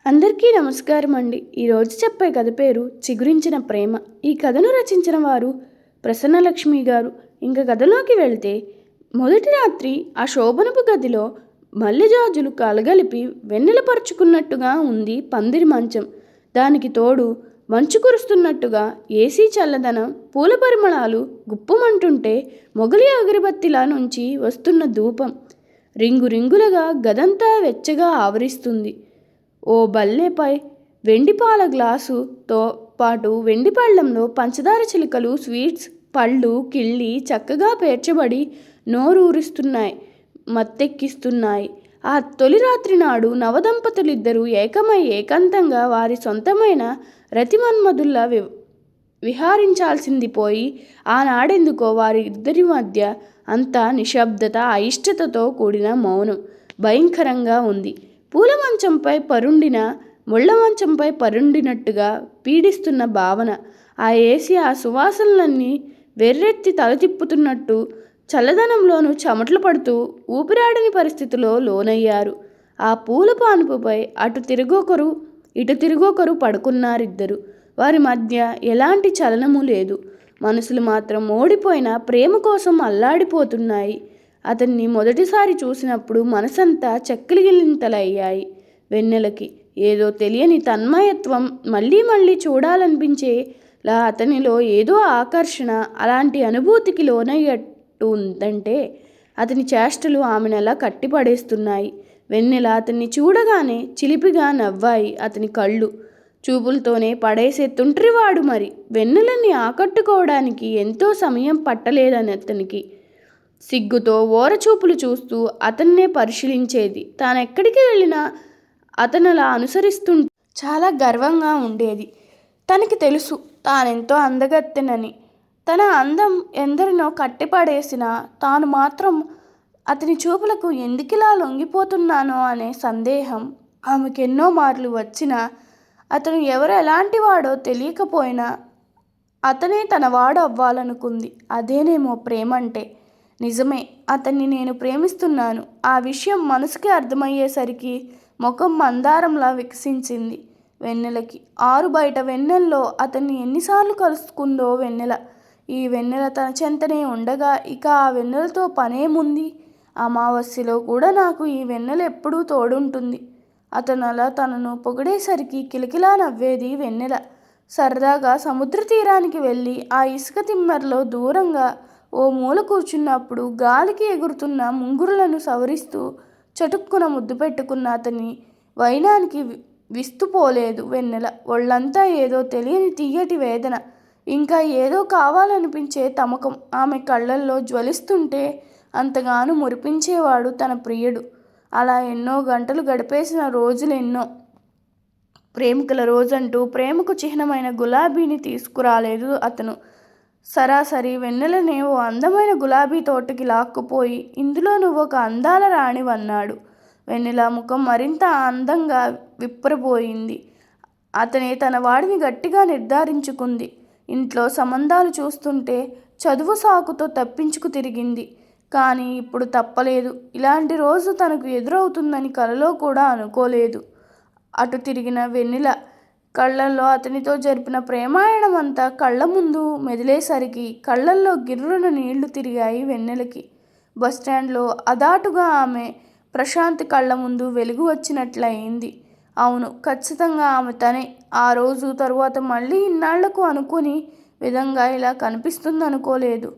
అందరికీ నమస్కారం అండి. ఈరోజు చెప్పే కథ పేరు చిగురించిన ప్రేమ. ఈ కథను రచించిన వారు ప్రసన్నలక్ష్మి గారు. ఇంకా కథలోకి వెళ్తే, మొదటి రాత్రి ఆ శోభనపు గదిలో మల్లెజాజులు కలగలిపి వెన్నెలపరుచుకున్నట్టుగా ఉంది పందిరి మంచం. దానికి తోడు మంచు కురుస్తున్నట్టుగా ఏసీ చల్లదనం, పూల పరిమళాలు గుప్పుమంటుంటే మొగలి అగరబత్తిలా నుంచి వస్తున్న ధూపం రింగు రింగులుగా గదంతా వెచ్చగా ఆవరిస్తుంది. ఓ బల్లెపై వెండిపాల గ్లాసుతో పాటు వెండి పళ్ళెంలో పంచదార చిలుకలు, స్వీట్స్, పళ్ళు, కిళ్ళి చక్కగా పేర్చబడి నోరూరిస్తున్నాయి, మత్తెక్కిస్తున్నాయి. ఆ తొలి రాత్రి నాడు నవదంపతులిద్దరూ ఏకమై ఏకాంతంగా వారి సొంతమైన రతిమన్మధుల్లా విహారించాల్సింది పోయి, ఆనాడెందుకో వారి ఇద్దరి మధ్య అంతా నిశ్శబ్దత, అయిష్టతతో కూడిన మౌనం భయంకరంగా ఉంది. పూల మంచంపై పరుండిన ముళ్ళ మంచంపై పరుండినట్టుగా పీడిస్తున్న భావన. ఆ ఏసి ఆ సువాసనలన్నీ వెర్రెత్తి తల తిప్పుతున్నట్టు చల్లదనంలోనూ చెమటలు పడుతూ ఊపిరాడని పరిస్థితిలో లోనయ్యారు. ఆ పూల పానుపుపై అటు తిరుగొకరు ఇటు తిరుగొకరు పడుకున్నారిద్దరు. వారి మధ్య ఎలాంటి చలనము లేదు. మనసులు మాత్రం ఓడిపోయిన ప్రేమ కోసం అల్లాడిపోతున్నాయి. అతన్ని మొదటిసారి చూసినప్పుడు మనసంతా చక్కిలిగిలింతలయ్యాయి. వెన్నెలకి ఏదో తెలియని తన్మయత్వం, మళ్ళీ మళ్ళీ చూడాలనిపించేలా అతనిలో ఏదో ఆకర్షణ. అలాంటి అనుభూతికి లోనయ్యట్టు ఉందంటే అతని చేష్టలు ఆమెనలా కట్టిపడేస్తున్నాయి. వెన్నెల అతన్ని చూడగానే చిలిపిగా నవ్వాయి అతని కళ్ళు. చూపులతోనే పడేసే తుంట్రివాడు మరి. వెన్నెలని ఆకట్టుకోవడానికి ఎంతో సమయం పట్టలేదని అతనికి. సిగ్గుతో ఓరచూపులు చూస్తూ అతన్నే పరిశీలించేది. తానెక్కడికి వెళ్ళినా అతనలా అనుసరిస్తుంటే చాలా గర్వంగా ఉండేది. తనకి తెలుసు తానెంతో అందగత్తెనని. తన అందం ఎందరినో కట్టిపడేసినా తాను మాత్రం అతని చూపులకు ఎందుకిలా లొంగిపోతున్నానో అనే సందేహం ఆమెకెన్నో మార్లు వచ్చినా, అతను ఎవరు ఎలాంటి వాడో తెలియకపోయినా అతనే తన వాడు అవ్వాలనుకుంది. అదేనేమో ప్రేమంటే. నిజమే, అతన్ని నేను ప్రేమిస్తున్నాను. ఆ విషయం మనసుకి అర్థమయ్యేసరికి ముఖం మందారంలా వికసించింది వెన్నెలకి. ఆరు బయట వెన్నెల్లో అతన్ని ఎన్నిసార్లు కలుసుకుందో వెన్నెల. ఈ వెన్నెల తన చెంతనే ఉండగా ఇక ఆ వెన్నెలతో పనేముంది? అమావాస్యలో కూడా నాకు ఈ వెన్నెల ఎప్పుడూ తోడుంటుంది. అతను అలా తనను పొగిడేసరికి కిలకిలా నవ్వేది వెన్నెల. సరదాగా సముద్ర తీరానికి వెళ్ళి ఆ ఇసుక తిమ్మెరలో దూరంగా ఓ మూల కూర్చున్నప్పుడు గాలికి ఎగురుతున్న ముంగురులను సవరిస్తూ చటుక్కున ముద్దు పెట్టుకున్న అతని వైనానికి విస్తుపోలేదు వెన్నెల. ఒళ్ళంతా ఏదో తెలియని తీయటి వేదన, ఇంకా ఏదో కావాలనిపించే తమకం ఆమె కళ్ళల్లో జ్వలిస్తుంటే అంతగాను మురిపించేవాడు తన ప్రియుడు. అలా ఎన్నో గంటలు గడిపేసిన రోజులెన్నో. ప్రేమికుల రోజంటూ ప్రేమకు చిహ్నమైన గులాబీని తీసుకురాలేదు అతను. సరాసరి వెన్నెలనే ఓ అందమైన గులాబీ తోటకి లాక్కుపోయి, ఇందులో నువ్వొక అందాల రాణివన్నాడు. వెన్నెల ముఖం మరింత అందంగా విప్పరబోయింది. అతనే తన వాడిని గట్టిగా నిర్ధారించుకుంది. ఇంట్లో సంబంధాలు చూస్తుంటే చదువు సాకుతో తప్పించుకు తిరిగింది. కానీ ఇప్పుడు తప్పలేదు. ఇలాంటి రోజు తనకు ఎదురవుతుందని కలలో కూడా అనుకోలేదు. అటు తిరిగిన వెన్నెల కళ్ళల్లో అతనితో జరిపిన ప్రేమాయణం అంతా కళ్ళ ముందు మెదిలేసరికి కళ్ళల్లో గిర్రున నీళ్లు తిరిగాయి వెన్నెలకి. బస్టాండ్లో అదాటుగా ఆమె ప్రశాంత్ కళ్ళ ముందు వెలుగు వచ్చినట్లయింది. అవును, ఖచ్చితంగా ఆమె తనే. ఆ రోజు తరువాత మళ్ళీ ఇన్నాళ్లకు అనుకుని విధంగా ఇలా కనిపిస్తుందనుకోలేదు.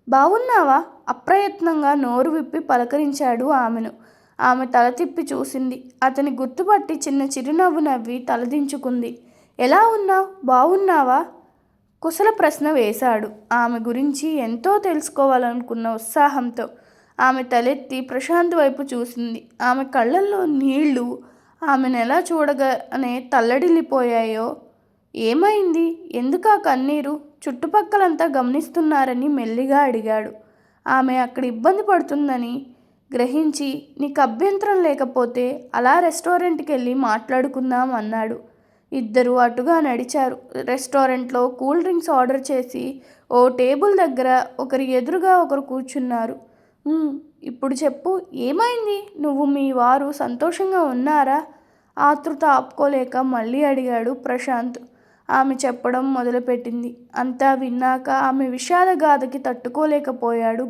బావున్నావా? అప్రయత్నంగా నోరు విప్పి పలకరించాడు ఆమెను. ఆమె తల తిప్పి చూసింది. అతని గుర్తుపట్టి చిన్న చిరునవ్వు నవ్వి తలదించుకుంది. ఎలా ఉన్నావ్? బావున్నావా? కుశల ప్రశ్న వేశాడు ఆమె గురించి ఎంతో తెలుసుకోవాలనుకున్న ఉత్సాహంతో. ఆమె తలెత్తి ప్రశాంత్ వైపు చూసింది. ఆమె కళ్ళల్లో నీళ్లు ఆమెనెలా చూడగానే తల్లడిల్లిపోయాయో. ఏమైంది? ఎందుకా కన్నీరు? చుట్టుపక్కలంతా గమనిస్తున్నారని మెల్లిగా అడిగాడు. ఆమె అక్కడ ఇబ్బంది పడుతుందని గ్రహించి, నీకు అభ్యంతరం లేకపోతే అలా రెస్టారెంట్కి వెళ్ళి మాట్లాడుకుందాం అన్నాడు. ఇద్దరూ అటుగా నడిచారు. రెస్టారెంట్లో కూల్ డ్రింక్స్ ఆర్డర్ చేసి ఓ టేబుల్ దగ్గర ఒకరి ఎదురుగా ఒకరు కూర్చున్నారు. ఇప్పుడు చెప్పు, ఏమైంది? నువ్వు మీ వారు సంతోషంగా ఉన్నారా? ఆతృత ఆపుకోలేక మళ్ళీ అడిగాడు ప్రశాంత్. ఆమె చెప్పడం మొదలుపెట్టింది. అంతా విన్నాక ఆమె విషాదగాథకి తట్టుకోలేకపోయాడు.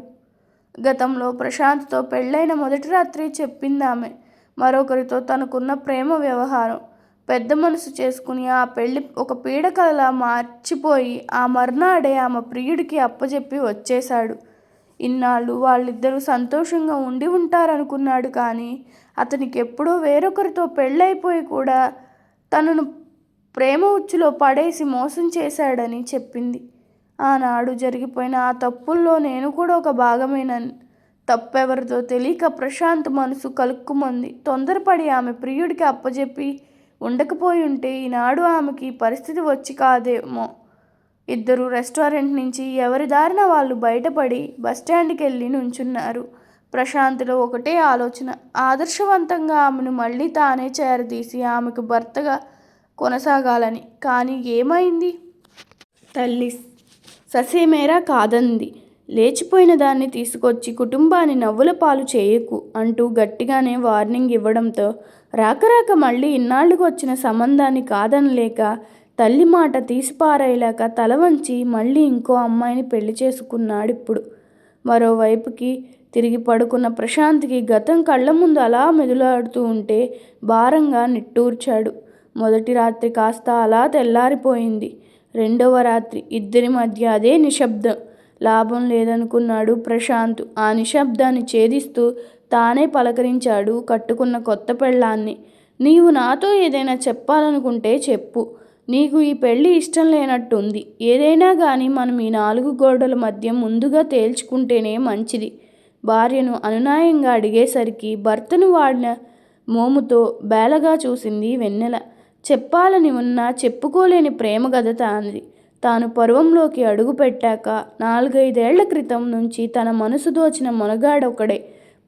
గతంలో ప్రశాంత్తో పెళ్ళైన మొదటి రాత్రి చెప్పిందామె. మరొకరితో తనకున్న ప్రేమ వ్యవహారం పెద్ద మనసు చేసుకుని ఆ పెళ్లి ఒక పీడకలలా మార్చిపోయి ఆ మర్నాడే ఆమె ప్రియుడికి అప్పచెప్పి వచ్చేశాడు. ఇన్నాళ్ళు వాళ్ళిద్దరూ సంతోషంగా ఉండి ఉంటారనుకున్నాడు. కానీ అతనికి ఎప్పుడో వేరొకరితో పెళ్ళైపోయి కూడా తనను ప్రేమ ఉచ్చులో పడేసి మోసం చేశాడని చెప్పింది. ఆనాడు జరిగిపోయిన ఆ తప్పుల్లో నేను కూడా ఒక భాగమేనని. తప్పెవరిదో తెలియక ప్రశాంత్ మనసు కలుక్కుమంది. తొందరపడి ఆమె ప్రియుడికి అప్పచెప్పి ఉండకపోయి ఉంటే ఈనాడు ఆమెకి పరిస్థితి వచ్చి కాదేమో. ఇద్దరు రెస్టారెంట్ నుంచి ఎవరి దారిన వాళ్ళు బయటపడి బస్టాండ్కి వెళ్ళి నుంచున్నారు. ప్రశాంత్లో ఒకటే ఆలోచన, ఆదర్శవంతంగా ఆమెను మళ్ళీ తానే చేరదీసి ఆమెకు భర్తగా కొనసాగాలని. కానీ ఏమైంది? తల్లి ససేమేరా కాదంది. లేచిపోయిన దాన్ని తీసుకొచ్చి కుటుంబాన్ని నవ్వుల పాలు చేయకు అంటూ గట్టిగానే వార్నింగ్ ఇవ్వడంతో రాకరాక మళ్ళీ ఇన్నాళ్ళకు వచ్చిన సంబంధాన్ని కాదనలేక తల్లి మాట తీసిపారేయలేక తల వంచి మళ్ళీ ఇంకో అమ్మాయిని పెళ్లి చేసుకున్నాడిప్పుడు. మరోవైపుకి తిరిగి పడుకున్న ప్రశాంత్కి గతం కళ్ళ ముందు అలా మెదులాడుతూ ఉంటే భారంగా నిట్టూర్చాడు. మొదటి రాత్రి కాస్త అలా తెల్లారిపోయింది. రెండవ రాత్రి ఇద్దరి మధ్య అదే నిశ్శబ్దం. లాభం లేదనుకున్నాడు ప్రశాంత్. ఆ నిశ్శబ్దాన్ని ఛేదిస్తూ తానే పలకరించాడు కట్టుకున్న కొత్త పెళ్ళాన్ని. నీవు నాతో ఏదైనా చెప్పాలనుకుంటే చెప్పు. నీకు ఈ పెళ్ళి ఇష్టం లేనట్టుంది. ఏదైనా కానీ మనం ఈ 4 గోడల మధ్య ముందుగా తేల్చుకుంటేనే మంచిది. భార్యను అనునయంగా అడిగేసరికి భర్తను వాడిన మోముతో బేలగా చూసింది వెన్నెల. చెప్పాలని ఉన్నా చెప్పుకోలేని ప్రేమ గద తానిది. తాను పర్వంలోకి అడుగు పెట్టాక 4-5 ఏళ్ల క్రితం నుంచి తన మనసు దోచిన మొనగాడొకడే.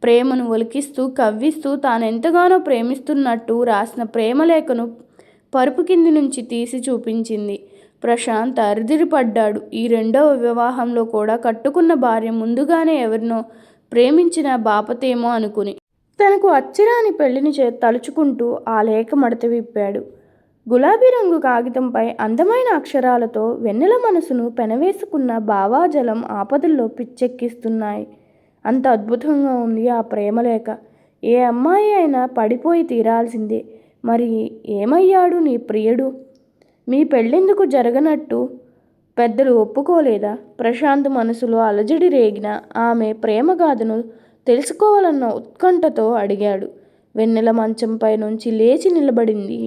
ప్రేమను ఒలికిస్తూ కవ్విస్తూ తానెంతగానో ప్రేమిస్తున్నట్టు రాసిన ప్రేమలేఖను పరుపు కింది నుంచి తీసి చూపించింది. ప్రశాంత్ అరిదిరిపడ్డాడు. ఈ రెండవ వివాహంలో కూడా కట్టుకున్న భార్య ముందుగానే ఎవరినో ప్రేమించిన బాపతేమో అనుకుని తనకు అచ్చిరాని పెళ్లిని తలుచుకుంటూ ఆ లేఖ మడత విప్పాడు. గులాబీ రంగు కాగితంపై అందమైన అక్షరాలతో వెన్నెల మనసును పెనవేసుకున్న భావాజలం ఆపదల్లో పిచ్చెక్కిస్తున్నాయి. అంత అద్భుతంగా ఉంది ఆ ప్రేమలేఖ. ఏ అమ్మాయి అయినా పడిపోయి తీరాల్సిందే. మరి ఏమయ్యాడు నీ ప్రియుడు? మీ పెళ్ళెందుకు జరగనట్టు పెద్దలు ఒప్పుకోలేదా? ప్రశాంత్ మనసులో అలజడి రేగిన ఆమె ప్రేమగాథను తెలుసుకోవాలన్న ఉత్కంఠతో అడిగాడు. వెన్నెల మంచంపై నుంచి లేచి నిలబడింది.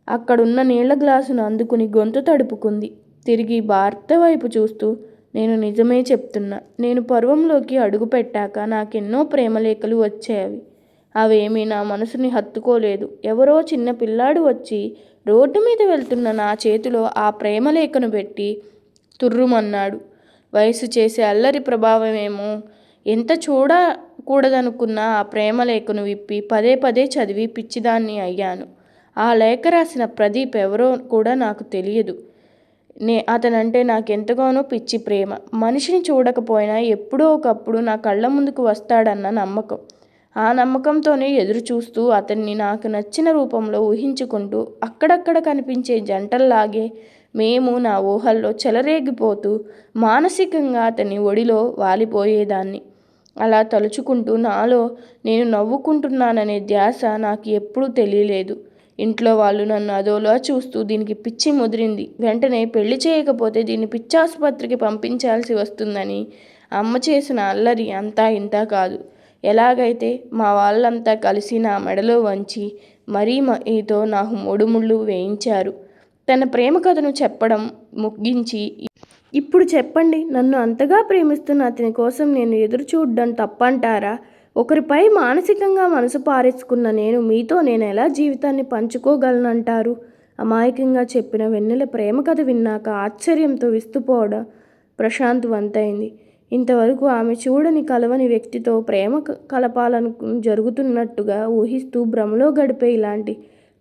అక్కడున్న నీళ్ల గ్లాసును అందుకుని గొంతు తడుపుకుంది. తిరిగి భర్త వైపు చూస్తూ, నేను నిజమే చెప్తున్నా. నేను పర్వంలోకి అడుగు పెట్టాక నాకెన్నో ప్రేమలేఖలు వచ్చేవి. అవేమీ నా మనసుని హత్తుకోలేదు. ఎవరో చిన్న పిల్లాడు వచ్చి రోడ్డు మీద వెళ్తున్న నా చేతిలో ఆ ప్రేమలేఖను పెట్టి తుర్రుమన్నాడు. వయసు చేసే అల్లరి ప్రభావమేమో. ఎంత చూడకూడదనుకున్న ఆ ప్రేమలేఖను విప్పి పదే పదే చదివి పిచ్చిదాన్ని అయ్యాను. ఆ లేఖ రాసిన ప్రదీప్ ఎవరో కూడా నాకు తెలియదు. అతనంటే నాకెంతగానో పిచ్చి ప్రేమ. మనిషిని చూడకపోయినా ఎప్పుడో ఒకప్పుడు నా కళ్ళ ముందుకు వస్తాడన్న నమ్మకం. ఆ నమ్మకంతోనే ఎదురు చూస్తూ అతన్ని నాకు నచ్చిన రూపంలో ఊహించుకుంటూ అక్కడక్కడ కనిపించే జంటల్లాగే మేము నా ఊహల్లో చెలరేగిపోతూ మానసికంగా అతని ఒడిలో వాలిపోయేదాన్ని. అలా తలుచుకుంటూ నాలో నేను నవ్వుకుంటున్నాననే ధ్యాస నాకు ఎప్పుడూ తెలియలేదు. ఇంట్లో వాళ్ళు నన్ను అదోలా చూస్తూ దీనికి పిచ్చి ముదిరింది, వెంటనే పెళ్లి చేయకపోతే దీన్ని పిచ్చాసుపత్రికి పంపించాల్సి వస్తుందని అమ్మ చేసిన అల్లరి అంతా ఇంతా కాదు. ఎలాగైతే మా వాళ్ళంతా కలిసి నా మెడలో వంచి మరీ మీతో నాకు ముడుముళ్ళు వేయించారు. తన ప్రేమ కథను చెప్పడం ముగించి, ఇప్పుడు చెప్పండి, నన్ను అంతగా ప్రేమిస్తున్న అతని కోసం నేను ఎదురు చూడడం తప్పంటారా? ఒకరిపై మానసికంగా మనసు పారేసుకున్న మీతో నేను ఎలా జీవితాన్ని పంచుకోగలనంటారు? అమాయకంగా చెప్పిన వెన్నెల ప్రేమ కథ విన్నాక ఆశ్చర్యంతో విస్తుపోవడం ప్రశాంత్ వంతైంది. ఇంతవరకు ఆమె చూడని కలవని వ్యక్తితో ప్రేమ కలపాలను జరుగుతున్నట్టుగా ఊహిస్తూ భ్రమలో గడిపే ఇలాంటి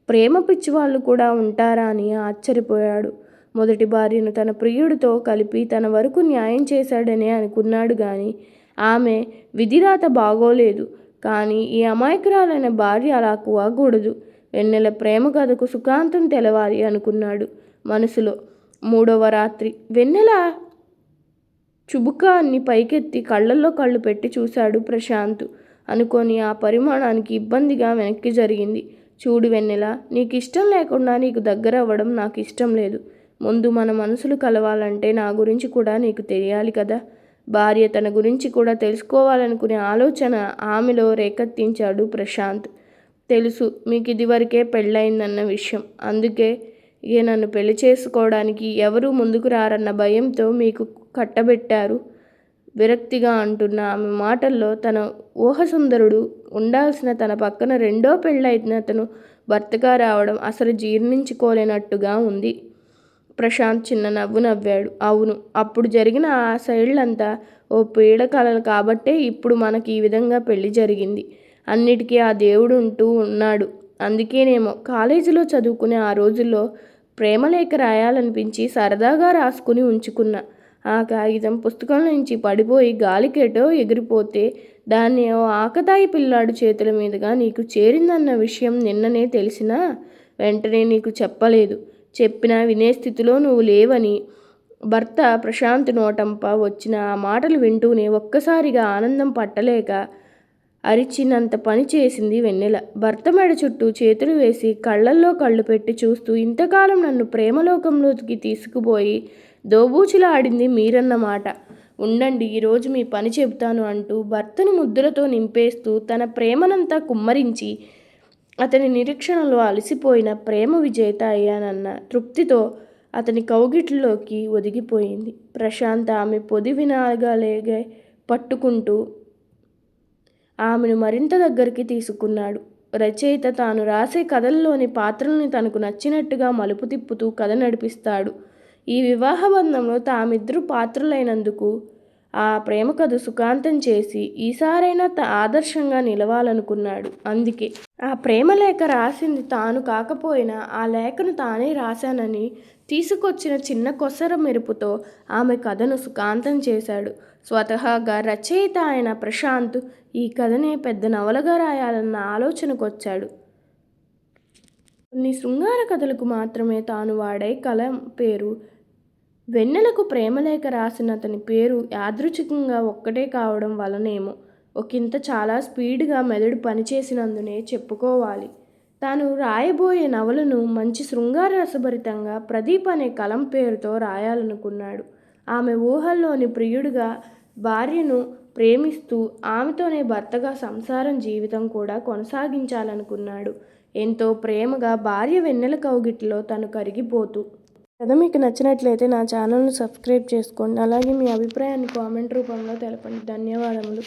ప్రేమ పిచ్చివాళ్ళు కూడా ఉంటారా అని ఆశ్చర్యపోయాడు. మొదటి భార్యను తన ప్రియుడితో కలిపి తన వరకు న్యాయం చేశాడనే అనుకున్నాడు. కానీ ఆమె విధిరాత బాగోలేదు. కానీ ఈ అమాయకురాలైన భార్య అలా కాకూడదు. వెన్నెల ప్రేమ కథకు సుఖాంతం తెలవాలి అనుకున్నాడు మనసులో. 3వ రాత్రి. వెన్నెల చుబుకాన్ని పైకెత్తి కళ్ళల్లో కళ్ళు పెట్టి చూశాడు ప్రశాంత్. అనుకోని ఆ పరిమాణానికి ఇబ్బందిగా వెనక్కి జరిగింది. చూడు వెన్నెల, నీకు ఇష్టం లేకుండా నీకు దగ్గర అవ్వడం నాకు ఇష్టం లేదు. ముందు మన మనసులు కలవాలంటే నా గురించి కూడా నీకు తెలియాలి కదా. భార్య తన గురించి కూడా తెలుసుకోవాలనుకునే ఆలోచన ఆమెలో రేకెత్తించాడు ప్రశాంత్. తెలుసు మీకు ఇదివరకే పెళ్ళయిందన్న విషయం. అందుకే నన్ను పెళ్లి చేసుకోవడానికి ఎవరూ ముందుకు రారన్న భయంతో మీకు కట్టబెట్టారు. విరక్తిగా అంటున్న ఆమె మాటల్లో తన ఊహసుందరుడు ఉండాల్సిన తన పక్కన రెండో పెళ్ళైన అతను భర్తగా రావడం అసలు జీర్ణించుకోలేనట్టుగా ఉంది. ప్రశాంత్ చిన్న నవ్వు నవ్వాడు. అవును, అప్పుడు జరిగిన ఆ సైడ్లంతా ఓ పీడకలలు కాబట్టే ఇప్పుడు మనకి ఈ విధంగా పెళ్లి జరిగింది. అన్నిటికీ ఆ దేవుడు ఉంటూ ఉన్నాడు. అందుకేనేమో కాలేజీలో చదువుకునే ఆ రోజుల్లో ప్రేమలేఖ రాయాలనిపించి సరదాగా రాసుకుని ఉంచుకున్నా. ఆ కాగితం పుస్తకం నుంచి పడిపోయి గాలికేటో ఎగిరిపోతే దాన్ని ఓ ఆకతాయి పిల్లాడు చేతుల మీదుగా నీకు చేరిందన్న విషయం నిన్ననే తెలిసినా వెంటనే నీకు చెప్పలేదు. చెప్పినా వినే స్థితిలో నువ్వు లేవని భర్త ప్రశాంత్ నోటంప వచ్చిన ఆ మాటలు వింటూనే ఒక్కసారిగా ఆనందం పట్టలేక అరిచినంత పని చేసింది వెన్నెల. భర్త మెడ చుట్టూ చేతులు వేసి కళ్ళల్లో కళ్ళు పెట్టి చూస్తూ, ఇంతకాలం నన్ను ప్రేమలోకంలోకి తీసుకుపోయి దోబూచులాడింది మీరన్నమాట. ఉండండి, ఈరోజు మీ పని చెబుతాను అంటూ భర్తను ముద్దులతో నింపేస్తూ తన ప్రేమనంతా కుమ్మరించి అతని నిరీక్షణలో అలసిపోయిన ప్రేమ విజేత అయ్యానన్న తృప్తితో అతని కౌగిట్లోకి ఒదిగిపోయింది. ప్రశాంత్ ఆమె పొది వినాగలేగే పట్టుకుంటూ ఆమెను మరింత దగ్గరికి తీసుకున్నాడు. రచయిత తాను రాసే కథల్లోని పాత్రల్ని తనకు నచ్చినట్టుగా మలుపు తిప్పుతూ కథ నడిపిస్తాడు. ఈ వివాహ బంధంలో తామిద్దరూ పాత్రలైనందుకు ఆ ప్రేమ కథ సుఖాంతం చేసి ఈసారైనా ఆదర్శంగా నిలవాలనుకున్నాడు. అందుకే ఆ ప్రేమ లేఖ రాసింది తాను కాకపోయినా ఆ లేఖను తానే రాశానని తీసుకొచ్చిన చిన్న కొసర మెరుపుతో ఆమె కథను సుఖాంతం చేశాడు. స్వతహాగా రచయిత అయిన ప్రశాంత్ ఈ కథనే పెద్ద నవలగా రాయాలన్న ఆలోచనకు వచ్చాడు. కొన్ని శృంగార కథలకు మాత్రమే తాను వాడే కలం పేరు. వెన్నెలకు ప్రేమలేఖ రాసిన అతని పేరు యాదృచ్ఛికంగా ఒక్కటే కావడం వలనేమో ఒకంత చాలా స్పీడ్గా మెదడు పనిచేసినందునే చెప్పుకోవాలి. తాను రాయబోయే నవలను మంచి శృంగార రసభరితంగా ప్రదీప్ అనే కలం పేరుతో రాయాలనుకున్నాడు. ఆమె ఊహల్లోని ప్రియుడిగా భార్యను ప్రేమిస్తూ ఆమెతోనే భర్తగా సంసారం జీవితం కూడా కొనసాగించాలనుకున్నాడు. ఎంతో ప్రేమగా భార్య వెన్నెల కౌగిట్లో తను కరిగిపోతూ. కథ మీకు నచ్చినట్లయితే నా ఛానల్ను సబ్స్క్రైబ్ చేసుకోండి. అలాగే మీ అభిప్రాయాన్ని కామెంట్ రూపంలో తెలపండి. ధన్యవాదములు.